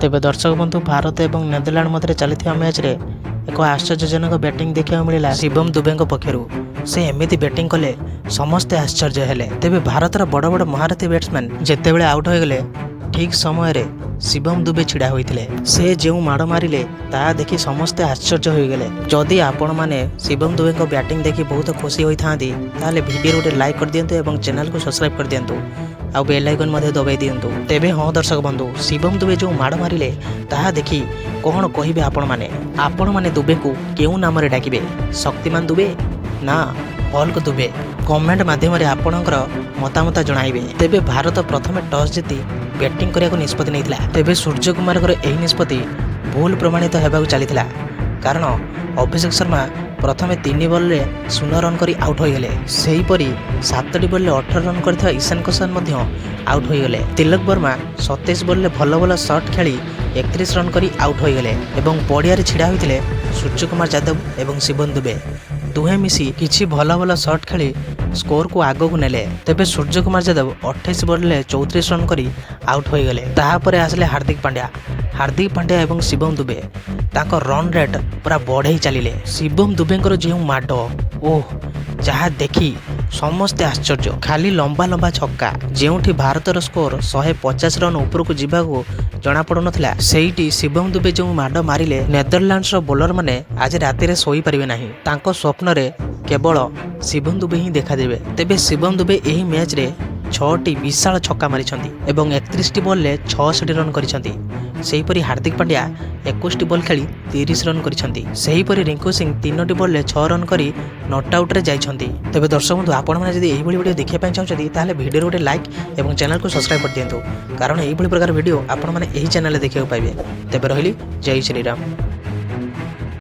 तेबे दर्शक बंधु भारत और नेदरलैंड मध्य चली मैच रे एक आश्चर्यजनक बैटिंग देखा मिला शिवम दुबे पक्षर से एमती बैटिंग कले समस्ते आश्चर्य हेले। तेबे भारतर बड़ बड़ महारथी बैट्समैन जितेबले आउट हो गले ठीक समय रे शिवम दुबे छिड़ा होइथिले। से जो माड़ मारिले ता देखि समस्ते आश्चर्य हो गले। जदि आपण माने शिवम दुबे को बैटिंग देखि बहुत खुशी होइथांती ताले वीडियो गोटे लाइक कर दियंतु एवं चैनल को सब्सक्राइब कर दियंतु आ बेल आइकन मध्ये दबाई दियंतु। तेबे हाँ दर्शक बंधु शिवम दुबे जो माड़ मारिले ताहा देखि कौन कहिबे आपण माने दुबे को केउ नाम रे डाकिबे? शक्तिमान दुबे ना हल्क दुबे? कमेंट माध्यम आपणकर मतामत जणाइबे। तेबे भारत प्रथमे टॉस जीति बैटिंग करिया निष्पत्ति नैथिला। तेबे सूर्य कुमार एही निष्पत्ति भूल प्रमाणित हेबाकु चलीथिला कारण अभिषेक शर्मा प्रथमे 3 बॉल रे 0 रन करी आउट हो गले। सेही परी 7 बॉल रे 18 रन करथिबा ईशान किशन मध्य आउट हो गले। तिलक वर्मा 27 बॉल रे भल भल शॉट खेली 31 रन करी आउट हो गले एवं पड़िया रे छिड़ा होइथिले सूर्य कुमार यादव एवं शिवम दुबे। दुहे मिसी किछि भल भल शॉट खेली स्कोर को आगो को नेले। तेबे सूर्य कुमार यादव 28 बॉल रे 34 रन करी आउट हो गले। ताहापरे आसले हार्दिक पांड्या एवं शिवम दुबे ताको रन रेट पूरा बढ़ाई चलिले। शिवम दुबेंकर जो माड ओह जहाँ देखी समस्ते आश्चर्य। खाली लंबा लंबा छक्का जेउठी भारतर स्कोर 150 रन ऊपर को जीवाको जना पड़ु नथिला सेहीटी शिवम दुबे जो माड मारिले नेदरलैंड्स रो बॉलर माने आज राति रे सोई परिबे नाही। तांको स्वप्न रे केवल शिवम दुबे ही देखा देबे। तेबे शिवम दुबे एही मैच रे 6टी विशाल छक्का मारिछंती एवं 31टी बॉल रे 66 रन करिछंती। सेहीपरि हार्दिक पांड्या 21टी बॉल खेली 30 रन करिछंती। सेहीपरि रिंकू सिंह 3टी बॉल रे 6 रन करी नॉट आउट रे जाइछंती। तेबे दर्शक बंधु आपण माने जदि एही भली वीडियो देखिया पय चाहछंती ताले वीडियो रे गोटे लाइक एवं चैनल को सब्सक्राइब कर दियंतु कारण एही भली प्रकार वीडियो आपण माने एही चैनल रे देखिया पाइबे। तेबे रहिली जय श्री राम।